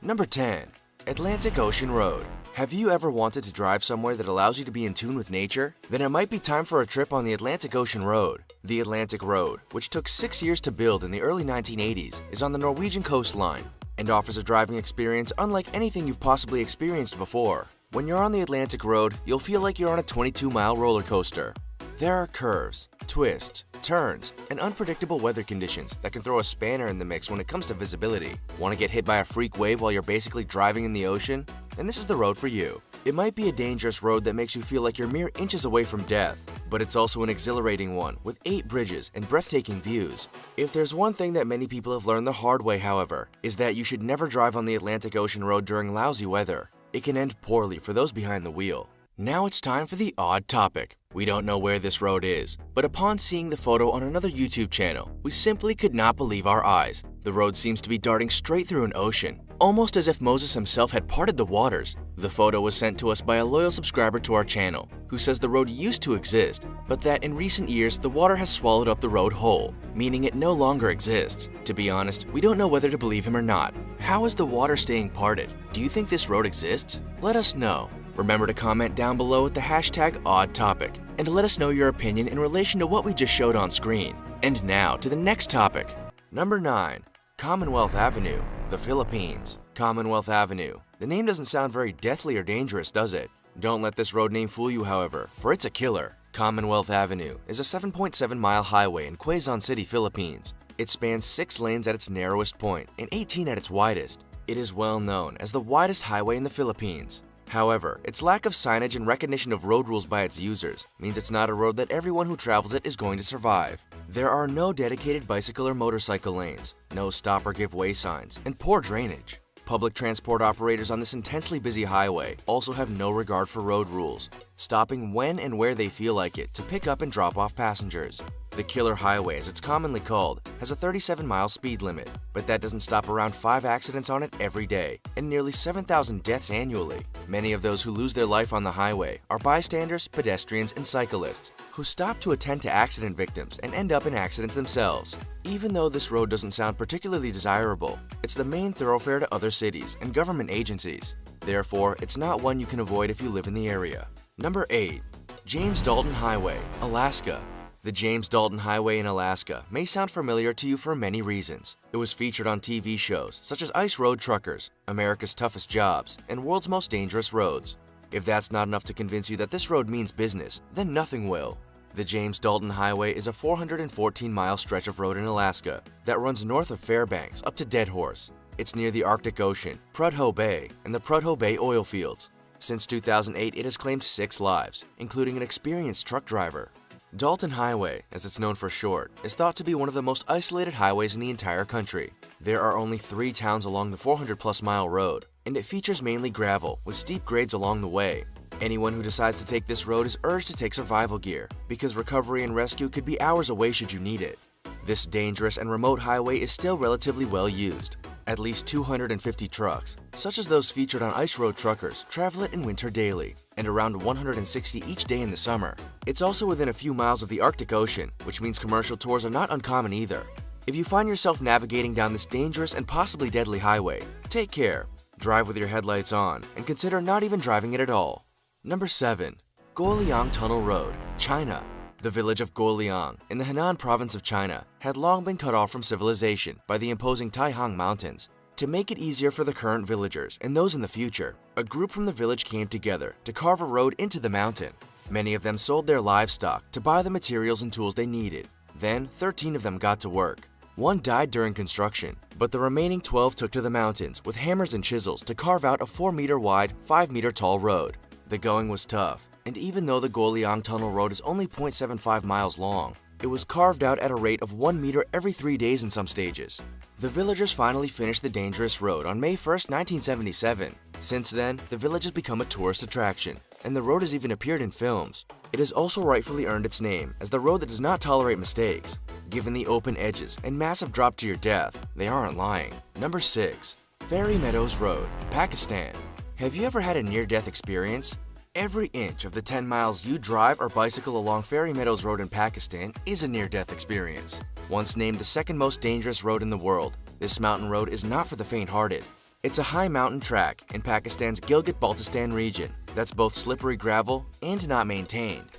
Number 10. Atlantic Ocean Road. Have you ever wanted to drive somewhere that allows you to be in tune with nature? Then it might be time for a trip on the Atlantic Ocean Road. The Atlantic Road, which took 6 years to build in the early 1980s, is on the Norwegian coastline and offers a driving experience unlike anything you've possibly experienced before. When you're on the Atlantic Road, you'll feel like you're on a 22-mile roller coaster. There are curves, twists, turns, and unpredictable weather conditions that can throw a spanner in the mix when it comes to visibility. Want to get hit by a freak wave while you're basically driving in the ocean? Then this is the road for you. It might be a dangerous road that makes you feel like you're mere inches away from death, but it's also an exhilarating one with 8 bridges and breathtaking views. If there's one thing that many people have learned the hard way, however, is that you should never drive on the Atlantic Ocean Road during lousy weather. It can end poorly for those behind the wheel. Now it's time for the odd topic. We don't know where this road is, but upon seeing the photo on another YouTube channel, we simply could not believe our eyes. The road seems to be darting straight through an ocean, almost as if Moses himself had parted the waters. The photo was sent to us by a loyal subscriber to our channel, who says the road used to exist, but that in recent years the water has swallowed up the road whole, meaning it no longer exists. To be honest, we don't know whether to believe him or not. How is the water staying parted? Do you think this road exists? Let us know. Remember to comment down below with the hashtag #OddTopic and let us know your opinion in relation to what we just showed on screen. And now to the next topic. Number 9. Commonwealth Avenue, the Philippines. Commonwealth Avenue. The name doesn't sound very deathly or dangerous, does it? Don't let this road name fool you, however, for it's a killer. Commonwealth Avenue is a 7.7-mile highway in Quezon City, Philippines. It spans 6 lanes at its narrowest point and 18 at its widest. It is well known as the widest highway in the Philippines. However, its lack of signage and recognition of road rules by its users means it's not a road that everyone who travels it is going to survive. There are no dedicated bicycle or motorcycle lanes, no stop or give way signs, and poor drainage. Public transport operators on this intensely busy highway also have no regard for road rules, stopping when and where they feel like it to pick up and drop off passengers. The Killer Highway, as it's commonly called, has a 37-mile speed limit, but that doesn't stop around 5 accidents on it every day, and nearly 7,000 deaths annually. Many of those who lose their life on the highway are bystanders, pedestrians, and cyclists, who stop to attend to accident victims and end up in accidents themselves. Even though this road doesn't sound particularly desirable, it's the main thoroughfare to other cities and government agencies. Therefore, it's not one you can avoid if you live in the area. Number 8. James Dalton Highway, Alaska. The James Dalton Highway in Alaska may sound familiar to you for many reasons. It was featured on TV shows such as Ice Road Truckers, America's Toughest Jobs, and World's Most Dangerous Roads. If that's not enough to convince you that this road means business, then nothing will. The James Dalton Highway is a 414-mile stretch of road in Alaska that runs north of Fairbanks up to Deadhorse. It's near the Arctic Ocean, Prudhoe Bay, and the Prudhoe Bay oil fields. Since 2008, it has claimed 6 lives, including an experienced truck driver. Dalton Highway, as it's known for short, is thought to be one of the most isolated highways in the entire country. There are only 3 towns along the 400-plus-mile road, and it features mainly gravel with steep grades along the way. Anyone who decides to take this road is urged to take survival gear, because recovery and rescue could be hours away should you need it. This dangerous and remote highway is still relatively well used. At least 250 trucks, such as those featured on Ice Road Truckers, travel it in winter daily, and around 160 each day in the summer. It's also within a few miles of the Arctic Ocean, which means commercial tours are not uncommon either. If you find yourself navigating down this dangerous and possibly deadly highway, take care, drive with your headlights on, and consider not even driving it at all. Number 7. Guoliang Tunnel Road, China. The village of Guoliang, in the Henan province of China, had long been cut off from civilization by the imposing Taihang Mountains. To make it easier for the current villagers and those in the future, a group from the village came together to carve a road into the mountain. Many of them sold their livestock to buy the materials and tools they needed. Then, 13 of them got to work. 1 died during construction, but the remaining 12 took to the mountains with hammers and chisels to carve out a 4-meter wide, 5-meter tall road. The going was tough, and even though the Guoliang Tunnel Road is only 0.75 miles long, it was carved out at a rate of 1 meter every 3 days in some stages. The villagers finally finished the dangerous road on May 1st, 1977. Since then, the village has become a tourist attraction, and the road has even appeared in films. It has also rightfully earned its name as the road that does not tolerate mistakes. Given the open edges and massive drop to your death, they aren't lying. Number 6. Fery Meadows Road, Pakistan. Have you ever had a near-death experience? Every inch of the 10 miles you drive or bicycle along Fery Meadows Road in Pakistan is a near-death experience. Once named the second most dangerous road in the world, this mountain road is not for the faint-hearted. It's a high mountain track in Pakistan's Gilgit-Baltistan region that's both slippery gravel and not maintained.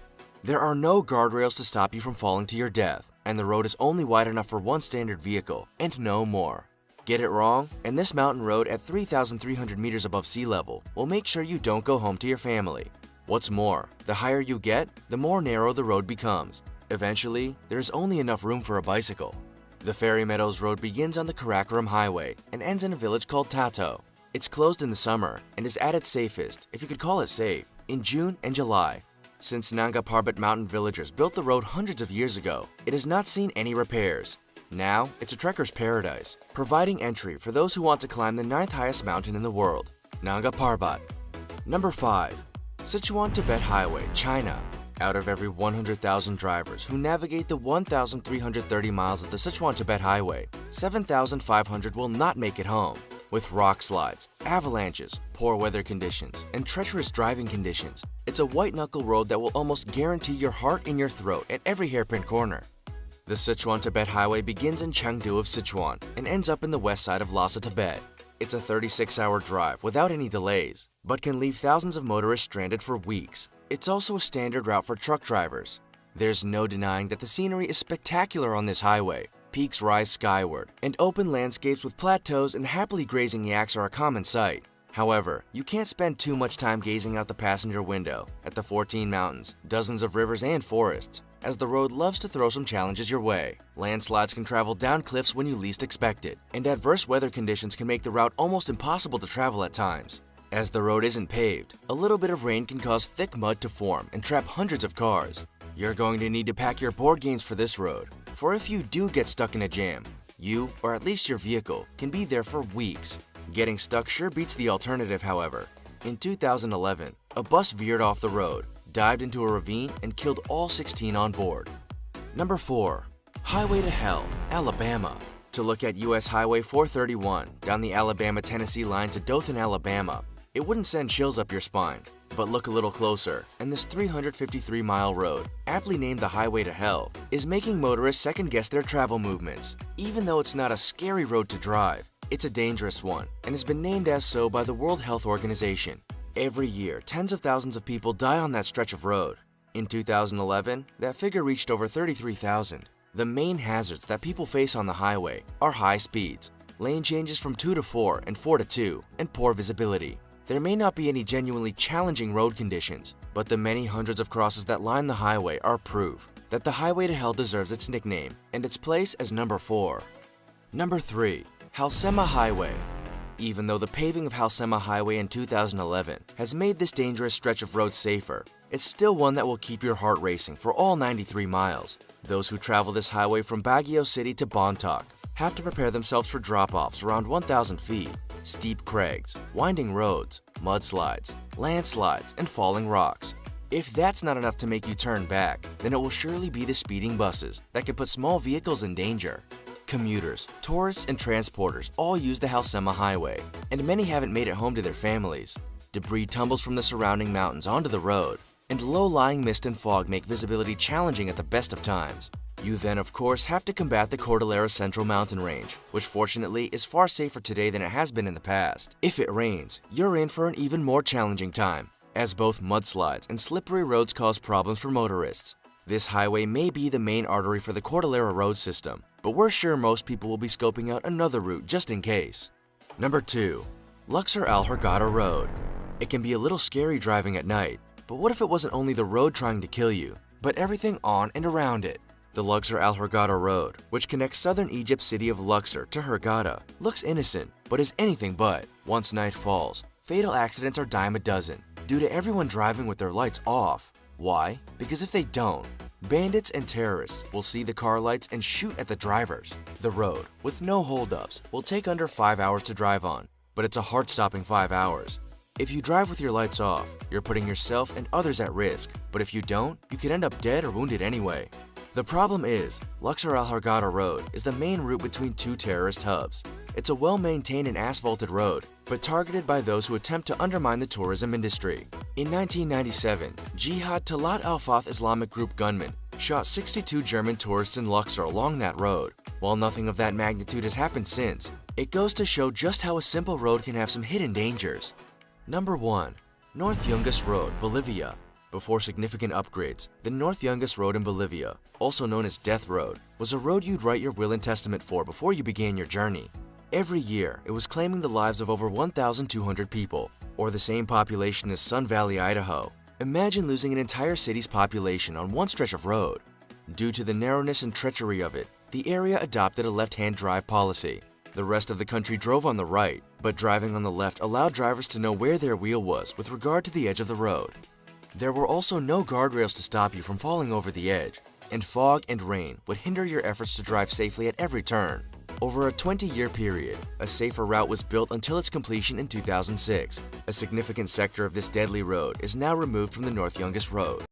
There are no guardrails to stop you from falling to your death, and the road is only wide enough for one standard vehicle and no more. Get it wrong, and this mountain road at 3,300 meters above sea level will make sure you don't go home to your family. What's more, the higher you get, the more narrow the road becomes. Eventually, there's only enough room for a bicycle. The Fery Meadows road begins on the Karakoram Highway and ends in a village called Tato. It's closed in the summer and is at its safest, if you could call it safe, in June and July. Since Nanga Parbat mountain villagers built the road hundreds of years ago, it has not seen any repairs. Now, it's a trekker's paradise, providing entry for those who want to climb the 9th highest mountain in the world, Nanga Parbat. Number 5. Sichuan Tibet Highway, China. Out of every 100,000 drivers who navigate the 1,330 miles of the Sichuan Tibet Highway, 7,500 will not make it home. With rock slides, avalanches, poor weather conditions, and treacherous driving conditions, it's a white-knuckle road that will almost guarantee your heart in your throat at every hairpin corner. The Sichuan Tibet Highway begins in Chengdu of Sichuan and ends up in the west side of Lhasa, Tibet. It's a 36-hour drive without any delays, but can leave thousands of motorists stranded for weeks. It's also a standard route for truck drivers. There's no denying that the scenery is spectacular on this highway. Peaks rise skyward, and open landscapes with plateaus and happily grazing yaks are a common sight. However, you can't spend too much time gazing out the passenger window at the 14 mountains, dozens of rivers and forests, as the road loves to throw some challenges your way. Landslides can travel down cliffs when you least expect it, and adverse weather conditions can make the route almost impossible to travel at times. As the road isn't paved, a little bit of rain can cause thick mud to form and trap hundreds of cars. You're going to need to pack your board games for this road, for if you do get stuck in a jam, you, or at least your vehicle, can be there for weeks. Getting stuck sure beats the alternative, however. In 2011, a bus veered off the road, dived into a ravine, and killed all 16 on board. Number 4. Highway to Hell, Alabama. To look at US Highway 431 down the Alabama-Tennessee line to Dothan, Alabama, it wouldn't send chills up your spine. But look a little closer, and this 353-mile road, aptly named the Highway to Hell, is making motorists second-guess their travel movements. Even though it's not a scary road to drive, it's a dangerous one, and has been named as so by the World Health Organization. Every year, tens of thousands of people die on that stretch of road. In 2011, that figure reached over 33,000. The main hazards that people face on the highway are high speeds, lane changes from 2 to 4 and 4 to 2, and poor visibility. There may not be any genuinely challenging road conditions, but the many hundreds of crosses that line the highway are proof that the Highway to Hell deserves its nickname and its place as number 4. Number 3. Halema Highway. Even though the paving of Halema Highway in 2011 has made this dangerous stretch of road safer, it's still one that will keep your heart racing for all 93 miles. Those who travel this highway from Baguio City to Bontoc have to prepare themselves for drop-offs around 1,000 feet, steep crags, winding roads, mudslides, landslides, and falling rocks. If that's not enough to make you turn back, then it will surely be the speeding buses that can put small vehicles in danger. Commuters, tourists, and transporters all use the Halema Highway, and many haven't made it home to their families. Debris tumbles from the surrounding mountains onto the road, and low-lying mist and fog make visibility challenging at the best of times. You then, of course, have to combat the Cordillera Central Mountain Range, which fortunately is far safer today than it has been in the past. If it rains, you're in for an even more challenging time, as both mudslides and slippery roads cause problems for motorists. This highway may be the main artery for the Cordillera road system, but we're sure most people will be scoping out another route just in case. Number 2. Luxor AlHharada Road. It can be a little scary driving at night, but what if it wasn't only the road trying to kill you, but everything on and around it? The Luxor AlHharada Road, which connects southern Egypt's city of Luxor to Hurghada, looks innocent, but is anything but. Once night falls, fatal accidents are dime a dozen, due to everyone driving with their lights off. Why? Because if they don't, bandits and terrorists will see the car lights and shoot at the drivers. The road, with no holdups, will take under 5 hours to drive on, but it's a heart-stopping 5 hours. If you drive with your lights off, you're putting yourself and others at risk, but if you don't, you could end up dead or wounded anyway. The problem is, Luxor AlHharada Road is the main route between two terrorist hubs. It's a well-maintained and asphalted road, but targeted by those who attempt to undermine the tourism industry. In 1997, Jihad Talat al-Fath Islamic group gunmen shot 62 German tourists in Luxor along that road. While nothing of that magnitude has happened since, It goes to show just how a simple road can have some hidden dangers. Number 1. North Yungas Road, Bolivia. Before significant upgrades, the North Yungas Road in Bolivia, also known as Death Road, was a road you'd write your will and testament for before you began your journey. Every year, it was claiming the lives of over 1,200 people, or the same population as Sun Valley, Idaho. Imagine losing an entire city's population on one stretch of road. Due to the narrowness and treachery of it, the area adopted a left-hand drive policy. The rest of the country drove on the right, but driving on the left allowed drivers to know where their wheel was with regard to the edge of the road. There were also no guardrails to stop you from falling over the edge, and fog and rain would hinder your efforts to drive safely at every turn. Over a 20-year period, a safer route was built until its completion in 2006. A significant sector of this deadly road is now removed from the North Yungas Road.